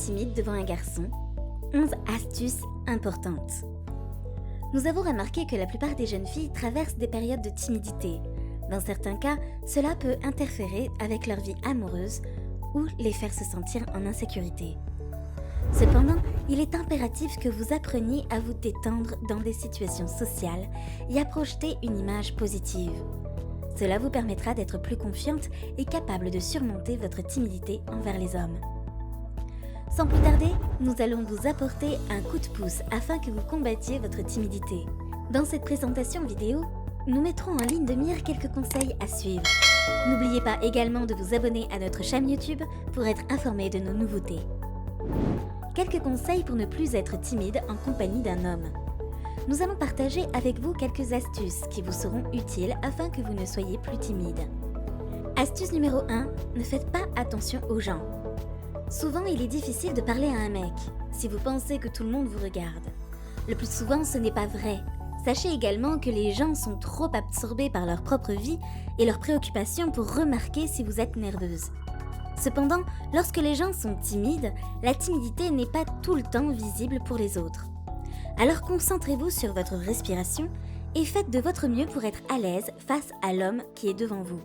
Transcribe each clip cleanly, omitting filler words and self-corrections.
timide devant un garçon, 11 astuces importantes. Nous avons remarqué que la plupart des jeunes filles traversent des périodes de timidité. Dans certains cas, cela peut interférer avec leur vie amoureuse ou les faire se sentir en insécurité. Cependant, il est impératif que vous appreniez à vous détendre dans des situations sociales et à projeter une image positive. Cela vous permettra d'être plus confiante et capable de surmonter votre timidité envers les hommes. Sans plus tarder, nous allons vous apporter un coup de pouce afin que vous combattiez votre timidité. Dans cette présentation vidéo, nous mettrons en ligne de mire quelques conseils à suivre. N'oubliez pas également de vous abonner à notre chaîne YouTube pour être informé de nos nouveautés. Quelques conseils pour ne plus être timide en compagnie d'un homme. Nous allons partager avec vous quelques astuces qui vous seront utiles afin que vous ne soyez plus timide. Astuce numéro 1, ne faites pas attention aux gens. Souvent, il est difficile de parler à un mec si vous pensez que tout le monde vous regarde. Le plus souvent, ce n'est pas vrai. Sachez également que les gens sont trop absorbés par leur propre vie et leurs préoccupations pour remarquer si vous êtes nerveuse. Cependant, lorsque les gens sont timides, la timidité n'est pas tout le temps visible pour les autres. Alors concentrez-vous sur votre respiration et faites de votre mieux pour être à l'aise face à l'homme qui est devant vous.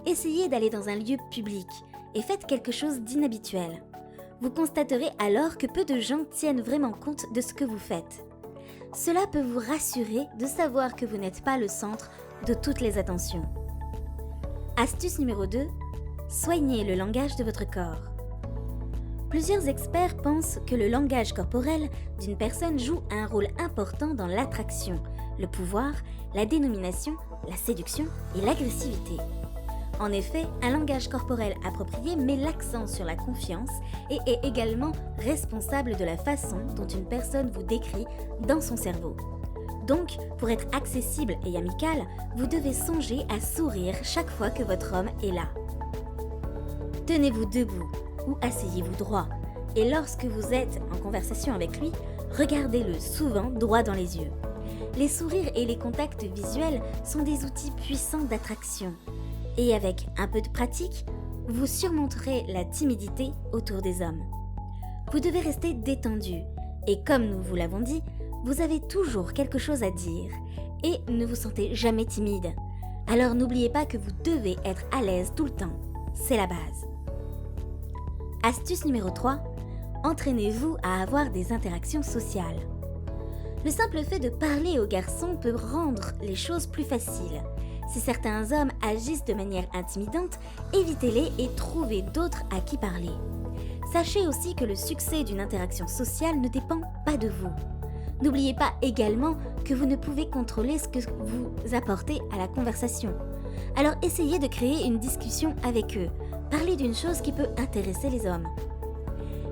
Essayez d'aller dans un lieu public et faites quelque chose d'inhabituel. Vous constaterez alors que peu de gens tiennent vraiment compte de ce que vous faites. Cela peut vous rassurer de savoir que vous n'êtes pas le centre de toutes les attentions. Astuce numéro 2. Soignez le langage de votre corps. Plusieurs experts pensent que le langage corporel d'une personne joue un rôle important dans l'attraction, le pouvoir, la dénomination, la séduction et l'agressivité. En effet, un langage corporel approprié met l'accent sur la confiance et est également responsable de la façon dont une personne vous décrit dans son cerveau. Donc, pour être accessible et amical, vous devez songer à sourire chaque fois que votre homme est là. Tenez-vous debout ou asseyez-vous droit et lorsque vous êtes en conversation avec lui, regardez-le souvent droit dans les yeux. Les sourires et les contacts visuels sont des outils puissants d'attraction et avec un peu de pratique, vous surmonterez la timidité autour des hommes. Vous devez rester détendu et comme nous vous l'avons dit, vous avez toujours quelque chose à dire et ne vous sentez jamais timide. Alors n'oubliez pas que vous devez être à l'aise tout le temps, c'est la base. Astuce numéro 3, entraînez-vous à avoir des interactions sociales. Le simple fait de parler aux garçons peut rendre les choses plus faciles. Si certains hommes agissent de manière intimidante, évitez-les et trouvez d'autres à qui parler. Sachez aussi que le succès d'une interaction sociale ne dépend pas de vous. N'oubliez pas également que vous ne pouvez contrôler ce que vous apportez à la conversation. Alors essayez de créer une discussion avec eux. Parlez d'une chose qui peut intéresser les hommes.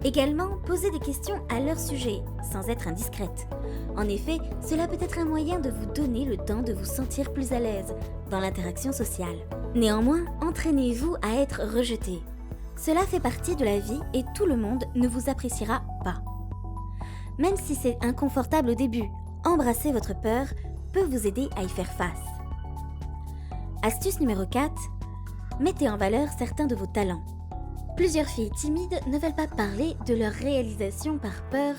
Également, posez des questions à leur sujet, sans être indiscrète. En effet, cela peut être un moyen de vous donner le temps de vous sentir plus à l'aise dans l'interaction sociale. Néanmoins, entraînez-vous à être rejeté. Cela fait partie de la vie et tout le monde ne vous appréciera pas. Même si c'est inconfortable au début, embrasser votre peur peut vous aider à y faire face. Astuce numéro 4. Mettez en valeur certains de vos talents. Plusieurs filles timides ne veulent pas parler de leur réalisation par peur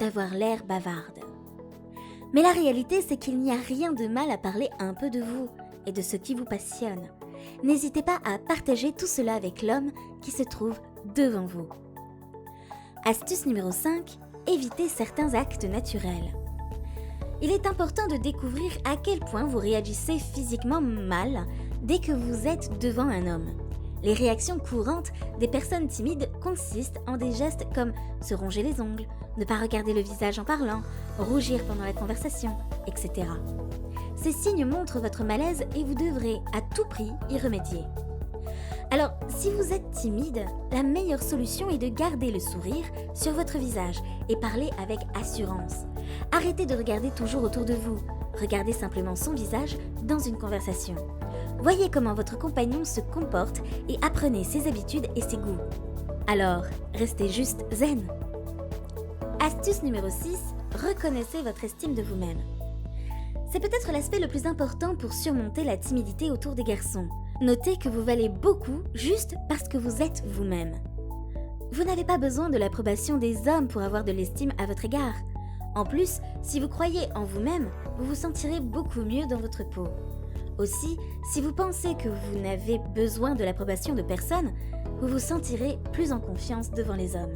d'avoir l'air bavarde. Mais la réalité, c'est qu'il n'y a rien de mal à parler un peu de vous et de ce qui vous passionne. N'hésitez pas à partager tout cela avec l'homme qui se trouve devant vous. Astuce numéro 5. Évitez certains actes naturels. Il est important de découvrir à quel point vous réagissez physiquement mal dès que vous êtes devant un homme. Les réactions courantes des personnes timides consistent en des gestes comme se ronger les ongles, ne pas regarder le visage en parlant, rougir pendant la conversation, etc. Ces signes montrent votre malaise et vous devrez à tout prix y remédier. Alors, si vous êtes timide, la meilleure solution est de garder le sourire sur votre visage et parler avec assurance. Arrêtez de regarder toujours autour de vous. Regardez simplement son visage dans une conversation. Voyez comment votre compagnon se comporte et apprenez ses habitudes et ses goûts. Alors, restez juste zen. Astuce numéro 6, reconnaissez votre estime de vous-même. C'est peut-être l'aspect le plus important pour surmonter la timidité autour des garçons. Notez que vous valez beaucoup juste parce que vous êtes vous-même. Vous n'avez pas besoin de l'approbation des hommes pour avoir de l'estime à votre égard. En plus, si vous croyez en vous-même, vous vous sentirez beaucoup mieux dans votre peau. Aussi, si vous pensez que vous n'avez besoin de l'approbation de personne, vous vous sentirez plus en confiance devant les hommes.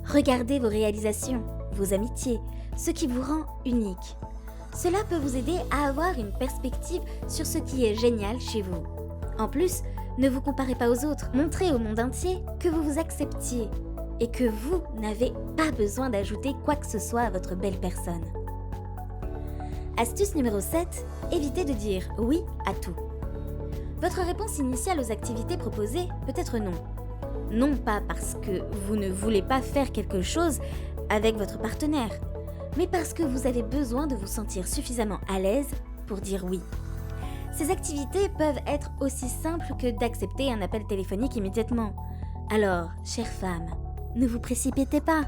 Regardez vos réalisations, vos amitiés, ce qui vous rend unique. Cela peut vous aider à avoir une perspective sur ce qui est génial chez vous. En plus, ne vous comparez pas aux autres, montrez au monde entier que vous vous acceptiez et que vous n'avez pas besoin d'ajouter quoi que ce soit à votre belle personne. Astuce numéro 7, évitez de dire oui à tout. Votre réponse initiale aux activités proposées peut être non. Non pas parce que vous ne voulez pas faire quelque chose avec votre partenaire, mais parce que vous avez besoin de vous sentir suffisamment à l'aise pour dire oui. Ces activités peuvent être aussi simples que d'accepter un appel téléphonique immédiatement. Alors, chère femme, ne vous précipitez pas.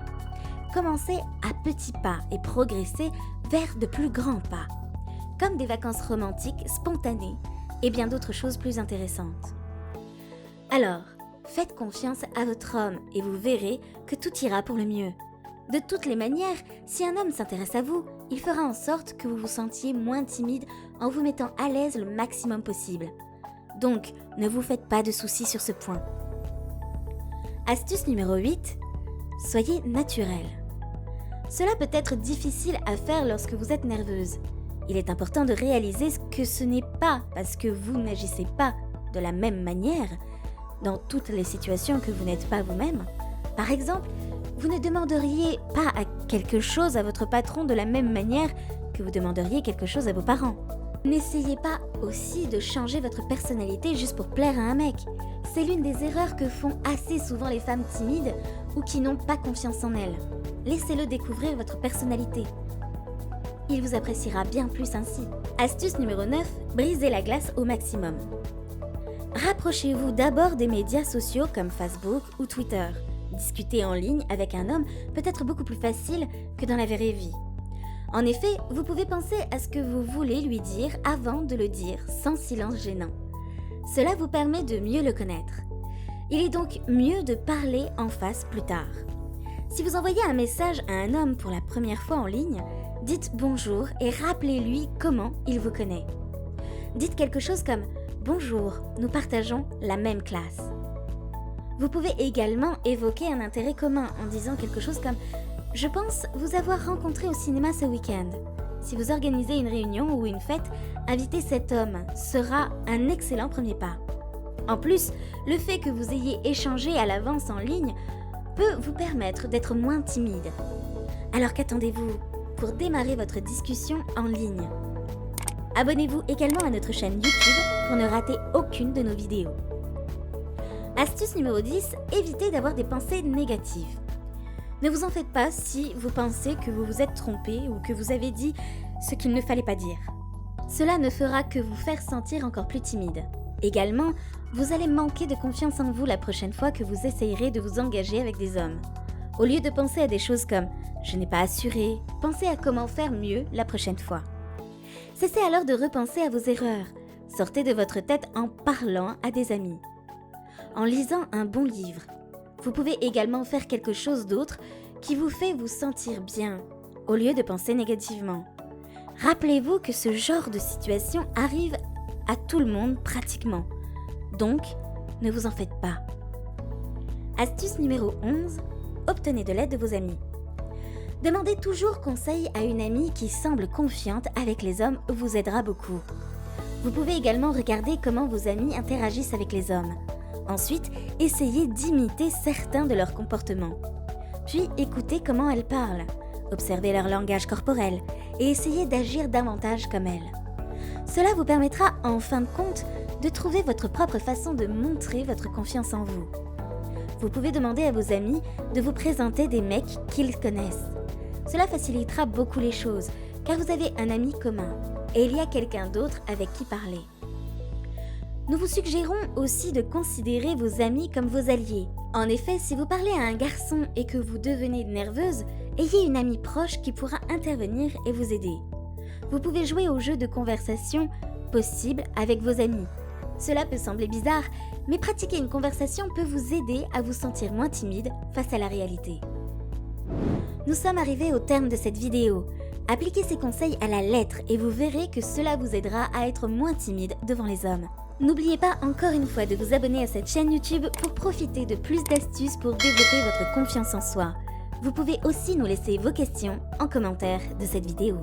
Commencez à petits pas et progressez vers de plus grands pas, comme des vacances romantiques spontanées et bien d'autres choses plus intéressantes. Alors, faites confiance à votre homme et vous verrez que tout ira pour le mieux. De toutes les manières, si un homme s'intéresse à vous, il fera en sorte que vous vous sentiez moins timide en vous mettant à l'aise le maximum possible. Donc, ne vous faites pas de soucis sur ce point. Astuce numéro 8, soyez naturel. Cela peut être difficile à faire lorsque vous êtes nerveuse. Il est important de réaliser que ce n'est pas parce que vous n'agissez pas de la même manière dans toutes les situations que vous n'êtes pas vous-même. Par exemple, vous ne demanderiez pas à quelque chose à votre patron de la même manière que vous demanderiez quelque chose à vos parents. N'essayez pas aussi de changer votre personnalité juste pour plaire à un mec. C'est l'une des erreurs que font assez souvent les femmes timides ou qui n'ont pas confiance en elles. Laissez-le découvrir votre personnalité. Il vous appréciera bien plus ainsi. Astuce numéro 9, brisez la glace au maximum. Rapprochez-vous d'abord des médias sociaux comme Facebook ou Twitter. Discuter en ligne avec un homme peut être beaucoup plus facile que dans la vraie vie. En effet, vous pouvez penser à ce que vous voulez lui dire avant de le dire, sans silence gênant. Cela vous permet de mieux le connaître. Il est donc mieux de parler en face plus tard. Si vous envoyez un message à un homme pour la première fois en ligne, dites bonjour et rappelez-lui comment il vous connaît. Dites quelque chose comme « Bonjour, nous partageons la même classe ». Vous pouvez également évoquer un intérêt commun en disant quelque chose comme « Je pense vous avoir rencontré au cinéma ce week-end. Si vous organisez une réunion ou une fête, inviter cet homme sera un excellent premier pas. » En plus, le fait que vous ayez échangé à l'avance en ligne peut vous permettre d'être moins timide. Alors qu'attendez-vous pour démarrer votre discussion en ligne? Abonnez-vous également à notre chaîne YouTube pour ne rater aucune de nos vidéos. Astuce numéro 10, évitez d'avoir des pensées négatives. Ne vous en faites pas si vous pensez que vous vous êtes trompé ou que vous avez dit ce qu'il ne fallait pas dire. Cela ne fera que vous faire sentir encore plus timide. Également, vous allez manquer de confiance en vous la prochaine fois que vous essayerez de vous engager avec des hommes. Au lieu de penser à des choses comme « je n'ai pas assuré », pensez à comment faire mieux la prochaine fois. Cessez alors de repenser à vos erreurs. Sortez de votre tête en parlant à des amis. En lisant un bon livre. Vous pouvez également faire quelque chose d'autre qui vous fait vous sentir bien, au lieu de penser négativement. Rappelez-vous que ce genre de situation arrive à tout le monde pratiquement. Donc, ne vous en faites pas. Astuce numéro 11, obtenez de l'aide de vos amis. Demandez toujours conseil à une amie qui semble confiante avec les hommes vous aidera beaucoup. Vous pouvez également regarder comment vos amis interagissent avec les hommes. Ensuite, essayez d'imiter certains de leurs comportements. Puis, écoutez comment elles parlent. Observez leur langage corporel et essayez d'agir davantage comme elles. Cela vous permettra, en fin de compte, de trouver votre propre façon de montrer votre confiance en vous. Vous pouvez demander à vos amis de vous présenter des mecs qu'ils connaissent. Cela facilitera beaucoup les choses, car vous avez un ami commun et il y a quelqu'un d'autre avec qui parler. Nous vous suggérons aussi de considérer vos amis comme vos alliés. En effet, si vous parlez à un garçon et que vous devenez nerveuse, ayez une amie proche qui pourra intervenir et vous aider. Vous pouvez jouer au jeu de conversation possible avec vos amis. Cela peut sembler bizarre, mais pratiquer une conversation peut vous aider à vous sentir moins timide face à la réalité. Nous sommes arrivés au terme de cette vidéo. Appliquez ces conseils à la lettre et vous verrez que cela vous aidera à être moins timide devant les hommes. N'oubliez pas encore une fois de vous abonner à cette chaîne YouTube pour profiter de plus d'astuces pour développer votre confiance en soi. Vous pouvez aussi nous laisser vos questions en commentaire de cette vidéo.